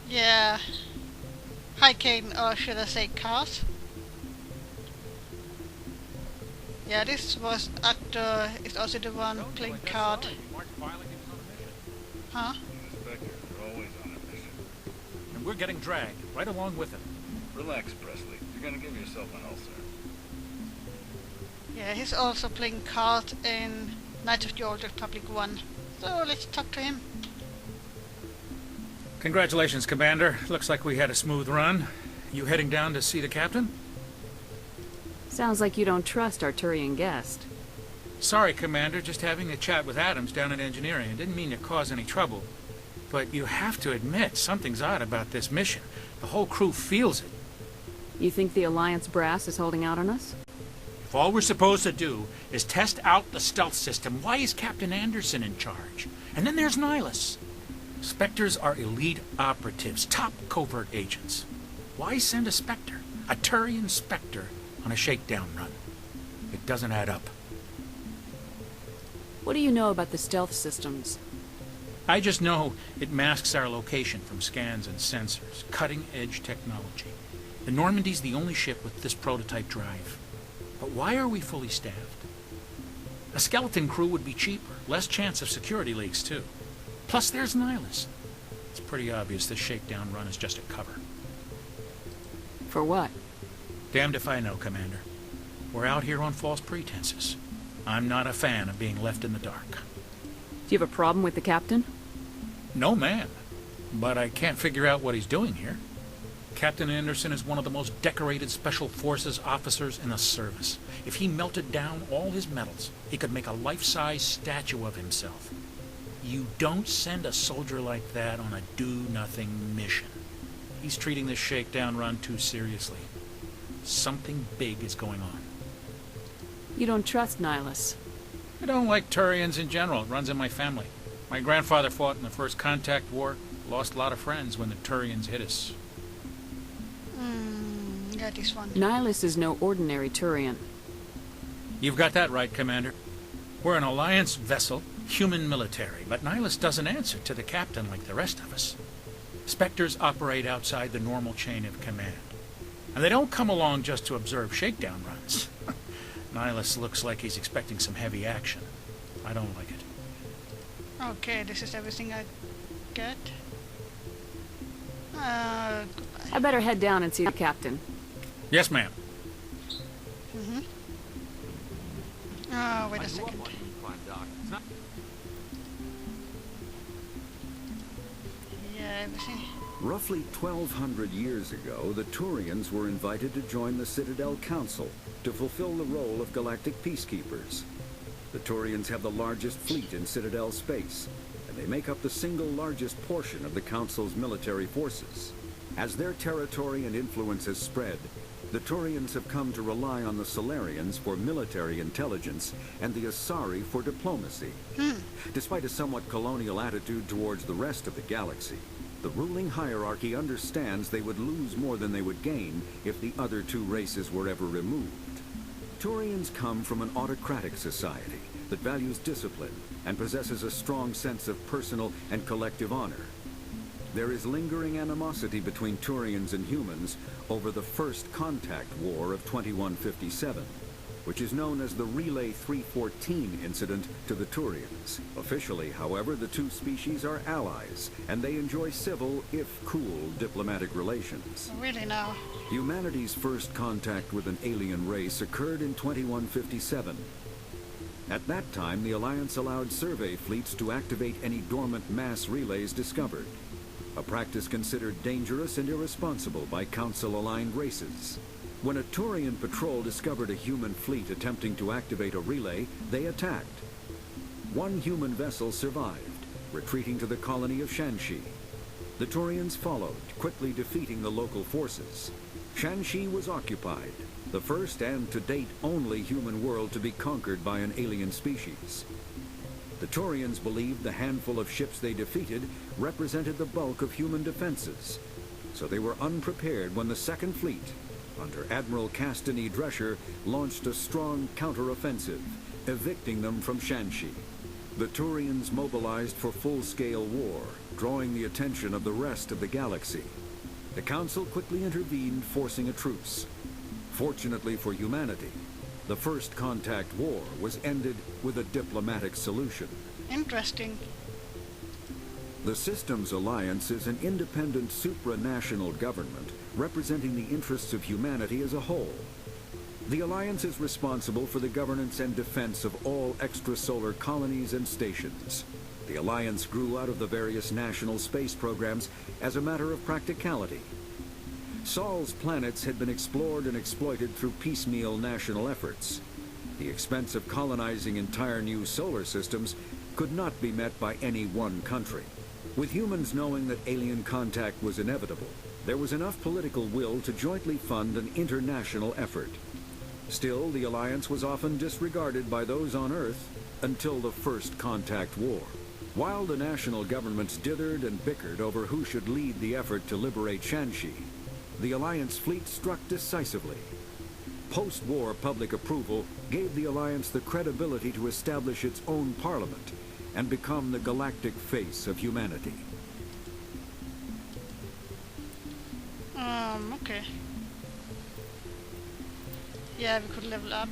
Yeah. Hiking, or should I say cars? Yeah, this was actor is also the one playing card. Huh? Inspectors are always on a mission. And we're getting dragged, right along with him. Relax, Presley. You're gonna give yourself an ulcer. Yeah, he's also playing card in Knights of the Old Republic 1. So let's talk to him. Congratulations, Commander. Looks like we had a smooth run. You heading down to see the captain? Sounds like you don't trust our Turian guest. Sorry, Commander. Just having a chat with Adams down in engineering. I didn't mean to cause any trouble. But you have to admit, something's odd about this mission. The whole crew feels it. You think the Alliance brass is holding out on us? If all we're supposed to do is test out the stealth system, why is Captain Anderson in charge? And then there's Nihilus. Spectres are elite operatives, top covert agents. Why send a Spectre, a Turian Spectre, on a shakedown run? It doesn't add up. What do you know about the stealth systems? I just know it masks our location from scans and sensors. Cutting-edge technology. The Normandy's the only ship with this prototype drive. But why are we fully staffed? A skeleton crew would be cheaper, less chance of security leaks, too. Plus, there's Nihilus. It's pretty obvious this shakedown run is just a cover. For what? Damned if I know, Commander. We're out here on false pretenses. I'm not a fan of being left in the dark. Do you have a problem with the captain? No, man. But I can't figure out what he's doing here. Captain Anderson is one of the most decorated Special Forces officers in the service. If he melted down all his medals, he could make a life-size statue of himself. You don't send a soldier like that on a do-nothing mission. He's treating this shakedown run too seriously. Something big is going on. You don't trust Nihilus. I don't like Turians in general. It runs in my family. My grandfather fought in the First Contact War. Lost a lot of friends when the Turians hit us. Yeah, this one. Nihilus is no ordinary Turian. You've got that right, Commander. We're an Alliance vessel, human military, but Nihilus doesn't answer to the captain like the rest of us. Spectres operate outside the normal chain of command. And they don't come along just to observe shakedown runs. Nihilus looks like he's expecting some heavy action. I don't like it. Okay, this is everything I get. Goodbye. I better head down and see the captain. Yes, ma'am. Oh, wait a second. Yeah, everything. Roughly 1,200 years ago, the Turians were invited to join the Citadel Council to fulfill the role of galactic peacekeepers. The Turians have the largest fleet in Citadel space, and they make up the single largest portion of the Council's military forces. As their territory and influence has spread, the Turians have come to rely on the Solarians for military intelligence and the Asari for diplomacy. Despite a somewhat colonial attitude towards the rest of the galaxy, the ruling hierarchy understands they would lose more than they would gain if the other two races were ever removed. Turians come from an autocratic society that values discipline and possesses a strong sense of personal and collective honor. There is lingering animosity between Turians and humans over the First Contact War of 2157, which is known as the Relay 314 incident to the Turians. Officially, however, the two species are allies, and they enjoy civil, if cool, diplomatic relations. Really now. Humanity's first contact with an alien race occurred in 2157. At that time, the Alliance allowed survey fleets to activate any dormant mass relays discovered, a practice considered dangerous and irresponsible by Council-aligned races. When a Turian patrol discovered a human fleet attempting to activate a relay, they attacked. One human vessel survived, retreating to the colony of Shanxi. The Turians followed, quickly defeating the local forces. Shanxi was occupied, the first and to date only human world to be conquered by an alien species. The Turians believed the handful of ships they defeated represented the bulk of human defenses, so they were unprepared when the Second Fleet, under Admiral Castany Drescher, launched a strong counter-offensive, evicting them from Shanxi. The Turians mobilized for full-scale war, drawing the attention of the rest of the galaxy. The Council quickly intervened, forcing a truce. Fortunately for humanity, the First Contact War was ended with a diplomatic solution. Interesting. The Systems Alliance is an independent supranational government representing the interests of humanity as a whole. The Alliance is responsible for the governance and defense of all extrasolar colonies and stations. The Alliance grew out of the various national space programs as a matter of practicality. Sol's planets had been explored and exploited through piecemeal national efforts. The expense of colonizing entire new solar systems could not be met by any one country. With humans knowing that alien contact was inevitable, there was enough political will to jointly fund an international effort. Still, the Alliance was often disregarded by those on Earth until the First Contact War. While the national governments dithered and bickered over who should lead the effort to liberate Shanxi, the Alliance fleet struck decisively. Post-war public approval gave the Alliance the credibility to establish its own parliament and become the galactic face of humanity. Okay. Yeah, we could level up.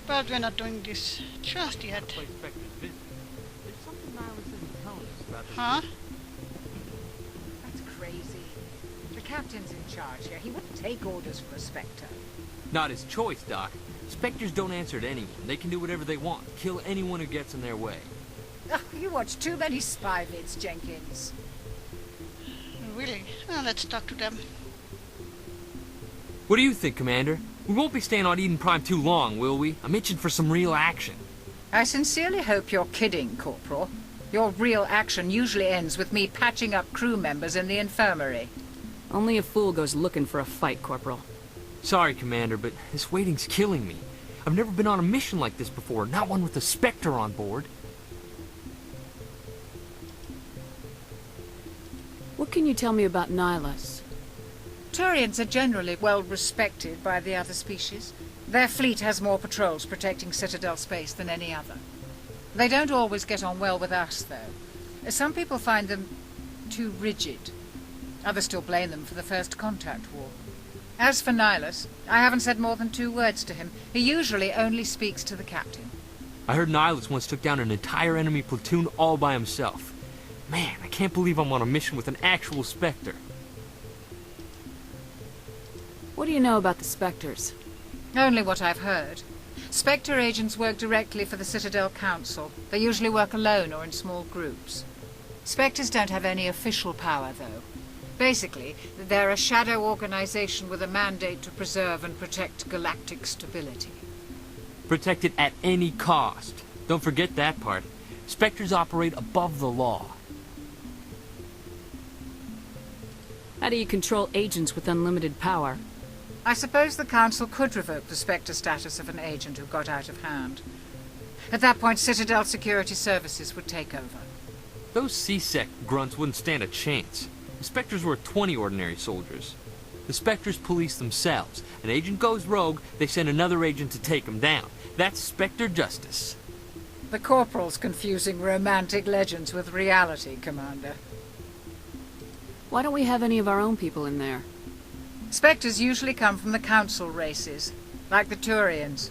But we're not doing this just yet. Huh? That's crazy. The captain's in charge here. He wouldn't take orders from a Spectre. Not his choice, Doc. Spectres don't answer to anyone. They can do whatever they want. Kill anyone who gets in their way. Oh, you watch too many spy vids, Jenkins. Really? Let's talk to them. What do you think, Commander? We won't be staying on Eden Prime too long, will we? I'm itching for some real action. I sincerely hope you're kidding, Corporal. Your real action usually ends with me patching up crew members in the infirmary. Only a fool goes looking for a fight, Corporal. Sorry, Commander, but this waiting's killing me. I've never been on a mission like this before, not one with a Spectre on board. What can you tell me about Nihilus? Turians are generally well respected by the other species. Their fleet has more patrols protecting Citadel space than any other. They don't always get on well with us, though. Some people find them too rigid. Others still blame them for the First Contact War. As for Nihilus, I haven't said more than 2 words to him. He usually only speaks to the captain. I heard Nihilus once took down an entire enemy platoon all by himself. Man, I can't believe I'm on a mission with an actual Spectre. What do you know about the Spectres? Only what I've heard. Spectre agents work directly for the Citadel Council. They usually work alone or in small groups. Spectres don't have any official power, though. Basically, they're a shadow organization with a mandate to preserve and protect galactic stability. Protect it at any cost. Don't forget that part. Spectres operate above the law. How do you control agents with unlimited power? I suppose the Council could revoke the Spectre status of an agent who got out of hand. At that point, Citadel Security Services would take over. Those C-Sec grunts wouldn't stand a chance. The Spectres were 20 ordinary soldiers. The Spectres police themselves. An agent goes rogue, they send another agent to take him down. That's Spectre justice. The Corporal's confusing romantic legends with reality, Commander. Why don't we have any of our own people in there? Spectres usually come from the Council races, like the Turians.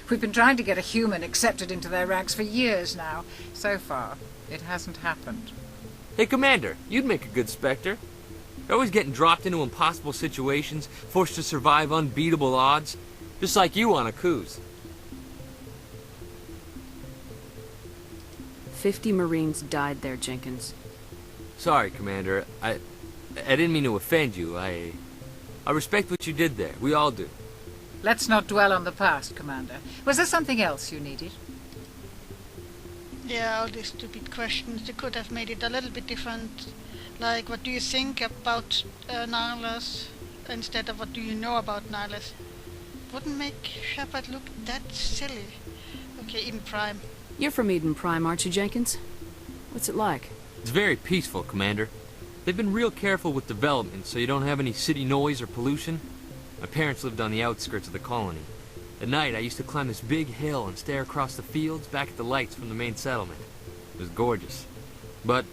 We've been trying to get a human accepted into their ranks for years now. So far, it hasn't happened. Hey, Commander, you'd make a good Spectre. You're always getting dropped into impossible situations, forced to survive unbeatable odds. Just like you on a cruise. 50 Marines died there, Jenkins. Sorry, Commander. I didn't mean to offend you. I respect what you did there. We all do. Let's not dwell on the past, Commander. Was there something else you needed? Yeah, all these stupid questions. They could have made it a little bit different. Like, what do you think about Nihilus instead of what do you know about Nihilus? Wouldn't make Shepard look that silly. Okay, Eden Prime. You're from Eden Prime, aren't you, Jenkins? What's it like? It's very peaceful, Commander. They've been real careful with development, so you don't have any city noise or pollution. My parents lived on the outskirts of the colony. At night, I used to climb this big hill and stare across the fields back at the lights from the main settlement. It was gorgeous. But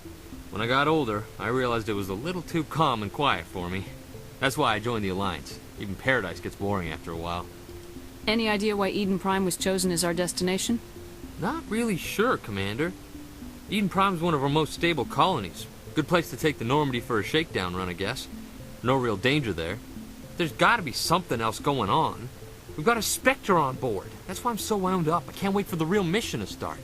when I got older, I realized it was a little too calm and quiet for me. That's why I joined the Alliance. Even Paradise gets boring after a while. Any idea why Eden Prime was chosen as our destination? Not really sure, Commander. Eden Prime's one of our most stable colonies. Good place to take the Normandy for a shakedown run, I guess. No real danger there. There's gotta be something else going on. We've got a Spectre on board. That's why I'm so wound up. I can't wait for the real mission to start.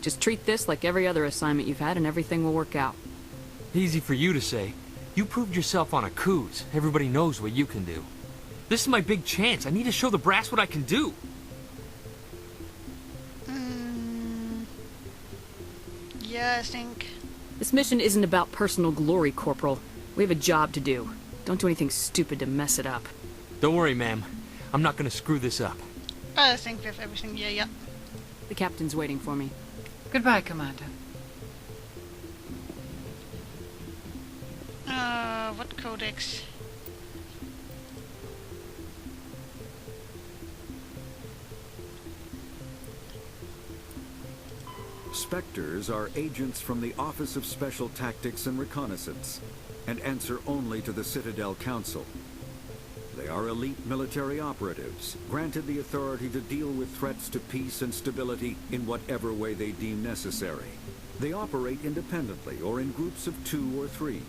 Just treat this like every other assignment you've had and everything will work out. Easy for you to say. You proved yourself on a cruise. Everybody knows what you can do. This is my big chance. I need to show the brass what I can do. Yeah, I think. This mission isn't about personal glory, Corporal. We have a job to do. Don't do anything stupid to mess it up. Don't worry, ma'am. I'm not gonna screw this up. I think we have everything. Yeah. The captain's waiting for me. Goodbye, Commander. What codex? Spectres are agents from the Office of Special Tactics and Reconnaissance, and answer only to the Citadel Council. They are elite military operatives, granted the authority to deal with threats to peace and stability in whatever way they deem necessary. They operate independently or in groups of 2 or 3.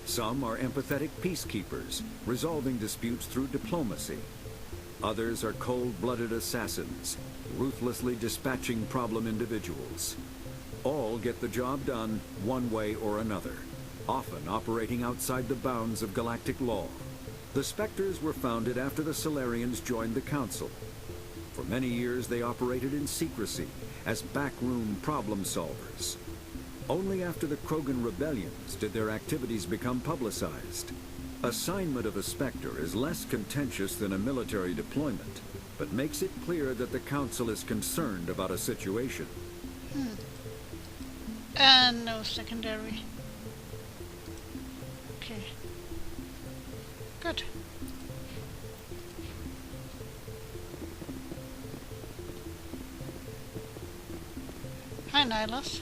Some are empathetic peacekeepers, resolving disputes through diplomacy. Others are cold-blooded assassins, ruthlessly dispatching problem individuals. All get the job done one way or another, often operating outside the bounds of galactic law. The Spectres were founded after the Solarians joined the Council. For many years they operated in secrecy as backroom problem solvers. Only after the Krogan rebellions did their activities become publicized. Assignment of a Spectre is less contentious than a military deployment, but makes it clear that the Council is concerned about a situation. And no secondary. Okay. Good. Hi, Nihilus.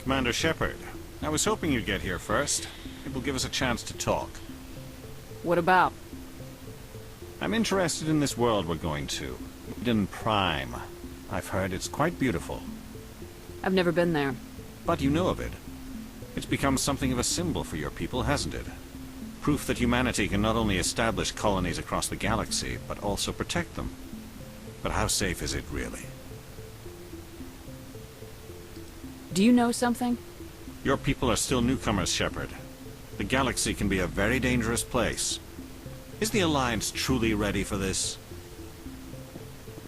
Commander Shepard, I was hoping you'd get here first. It will give us a chance to talk. What about? I'm interested in this world we're going to. Eden Prime. I've heard it's quite beautiful. I've never been there. But you know of it. It's become something of a symbol for your people, hasn't it? Proof that humanity can not only establish colonies across the galaxy, but also protect them. But how safe is it, really? Do you know something? Your people are still newcomers, Shepard. The galaxy can be a very dangerous place. Is the Alliance truly ready for this?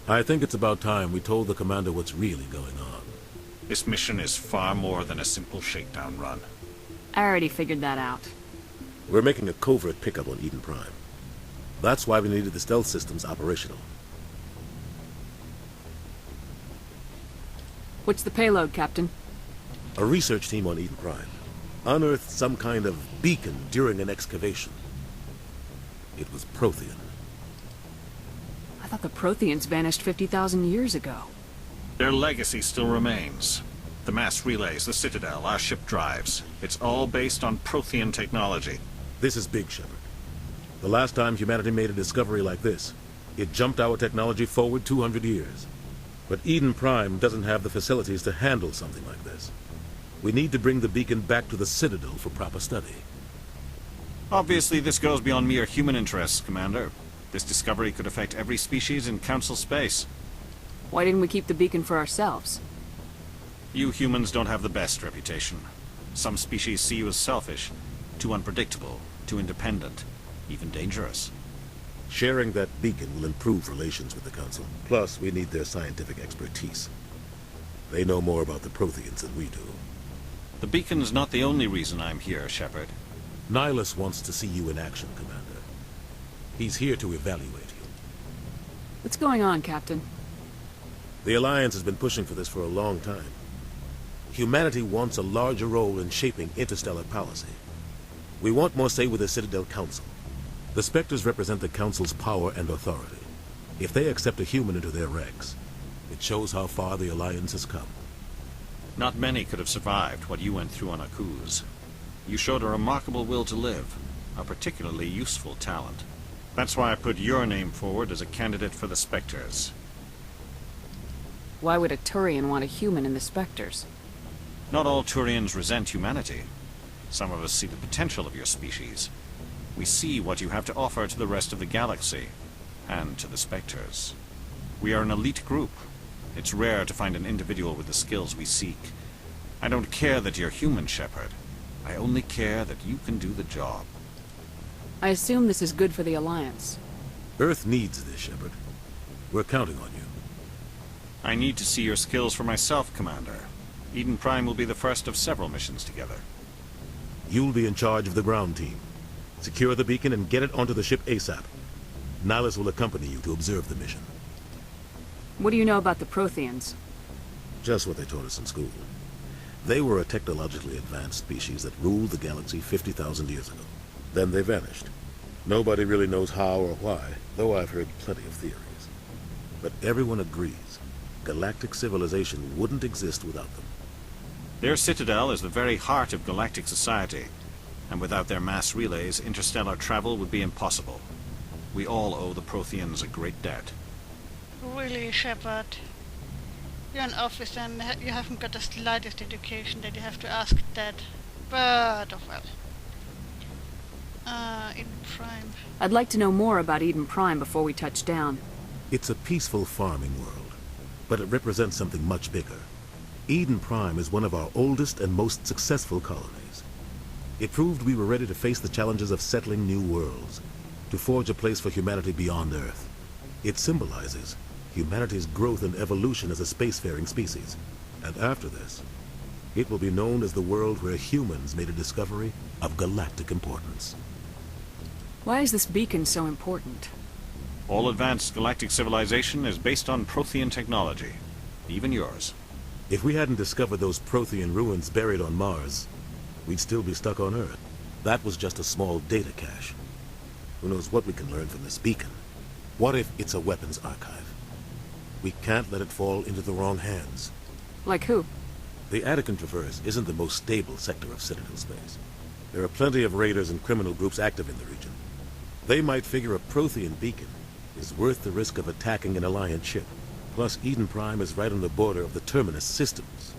I think it's about time we told the Commander what's really going on. This mission is far more than a simple shakedown run. I already figured that out. We're making a covert pickup on Eden Prime. That's why we needed the stealth systems operational. What's the payload, Captain? A research team on Eden Prime unearthed some kind of beacon during an excavation. It was Prothean. I thought the Protheans vanished 50,000 years ago. Their legacy still remains. The mass relays, the Citadel, our ship drives. It's all based on Prothean technology. This is big, Shepard. The last time humanity made a discovery like this, it jumped our technology forward 200 years. But Eden Prime doesn't have the facilities to handle something like this. We need to bring the beacon back to the Citadel for proper study. Obviously, this goes beyond mere human interests, Commander. This discovery could affect every species in Council space. Why didn't we keep the beacon for ourselves? You humans don't have the best reputation. Some species see you as selfish, too unpredictable, too independent, even dangerous. Sharing that beacon will improve relations with the Council. Plus, we need their scientific expertise. They know more about the Protheans than we do. The beacon's not the only reason I'm here, Shepard. Nihilus wants to see you in action, Commander. He's here to evaluate you. What's going on, Captain? The Alliance has been pushing for this for a long time. Humanity wants a larger role in shaping interstellar policy. We want more say with the Citadel Council. The Spectres represent the Council's power and authority. If they accept a human into their ranks, It shows how far the Alliance has come. Not many could have survived what you went through on Akuz. You showed a remarkable will to live, a particularly useful talent. That's why I put your name forward as a candidate for the Spectres. Why would a Turian want a human in the Spectres? Not all Turians resent humanity. Some of us see the potential of your species. We see what you have to offer to the rest of the galaxy, and to the Spectres. We are an elite group. It's rare to find an individual with the skills we seek. I don't care that you're human, Shepard. I only care that you can do the job. I assume this is good for the Alliance. Earth needs this, Shepard. We're counting on you. I need to see your skills for myself, Commander. Eden Prime will be the first of several missions together. You'll be in charge of the ground team. Secure the beacon and get it onto the ship ASAP. Nihilus will accompany you to observe the mission. What do you know about the Protheans? Just what they taught us in school. They were a technologically advanced species that ruled the galaxy 50,000 years ago. Then they vanished. Nobody really knows how or why, though I've heard plenty of theories. But everyone agrees, galactic civilization wouldn't exist without them. Their citadel is the very heart of galactic society, and without their mass relays, interstellar travel would be impossible. We all owe the Protheans a great debt. Really, Shepard? You're an officer and you haven't got the slightest education that you have to ask that. But, oh well. Eden Prime. I'd like to know more about Eden Prime before we touch down. It's a peaceful farming world, but it represents something much bigger. Eden Prime is one of our oldest and most successful colonies. It proved we were ready to face the challenges of settling new worlds, to forge a place for humanity beyond Earth. It symbolizes humanity's growth and evolution as a spacefaring species. And after this, it will be known as the world where humans made a discovery of galactic importance. Why is this beacon so important? All advanced galactic civilization is based on Prothean technology, even yours. If we hadn't discovered those Prothean ruins buried on Mars, we'd still be stuck on Earth. That was just a small data cache. Who knows what we can learn from this beacon? What if it's a weapons archive? We can't let it fall into the wrong hands. Like who? The Attican Traverse isn't the most stable sector of Citadel space. There are plenty of raiders and criminal groups active in the region. They might figure a Prothean beacon is worth the risk of attacking an Alliance ship. Plus, Eden Prime is right on the border of the Terminus systems.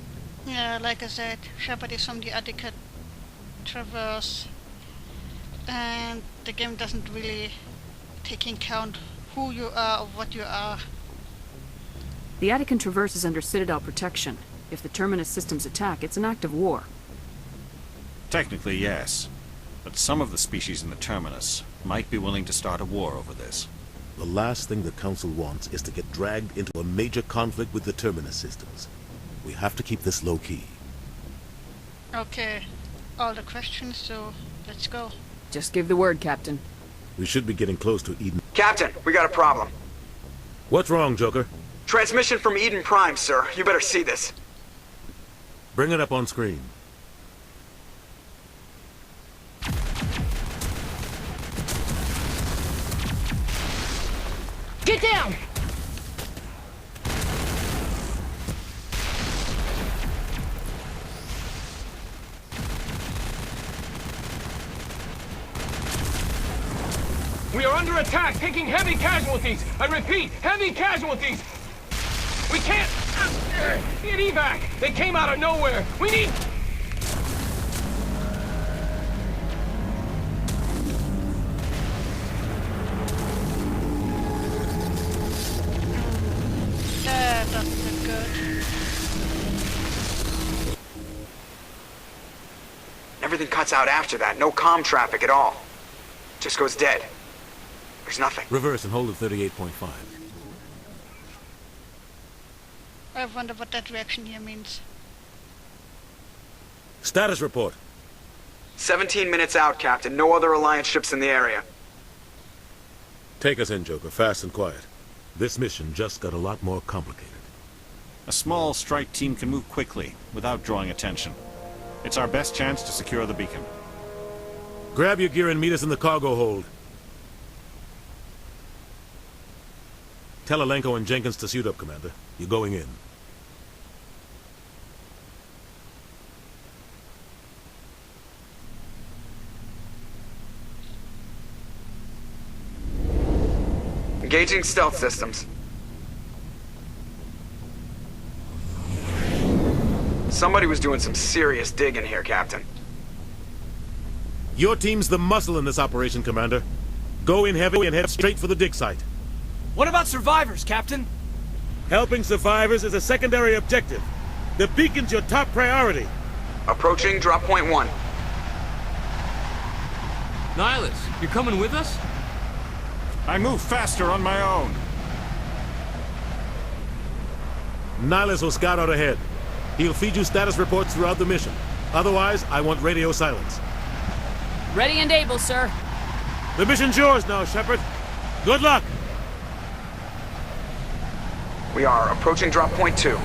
Yeah, like I said, Shepard is from the Attica Traverse. And the game doesn't really take into account who you are or what you are. The Attican Traverse is under Citadel protection. If the Terminus systems attack, it's an act of war. Technically, yes. But some of the species in the Terminus might be willing to start a war over this. The last thing the Council wants is to get dragged into a major conflict with the Terminus systems. We have to keep this low-key. Okay, all the questions, so let's go. Just give the word, Captain. We should be getting close to Eden. Captain, we got a problem. What's wrong, Joker? Transmission from Eden Prime, sir. You better see this. Bring it up on screen. Get down! We are under attack, taking heavy casualties. I repeat, heavy casualties. We can't get evac. They came out of nowhere. We need... That doesn't look good. Everything cuts out after that. No comm traffic at all. Just goes dead. There's nothing. Reverse and hold at 38.5. I wonder what that reaction here means. Status report. 17 minutes out, Captain. No other Alliance ships in the area. Take us in, Joker, fast and quiet. This mission just got a lot more complicated. A small strike team can move quickly, without drawing attention. It's our best chance to secure the beacon. Grab your gear and meet us in the cargo hold. Tell Alenko and Jenkins to suit up, Commander. You're going in. Engaging stealth systems. Somebody was doing some serious digging here, Captain. Your team's the muscle in this operation, Commander. Go in heavy and head straight for the dig site. What about survivors, Captain? Helping survivors is a secondary objective. The beacon's your top priority. Approaching drop point 1. Nihilus, you're coming with us? I move faster on my own. Nihilus will scout out ahead. He'll feed you status reports throughout the mission. Otherwise, I want radio silence. Ready and able, sir. The mission's yours now, Shepard. Good luck! We are approaching drop point 2.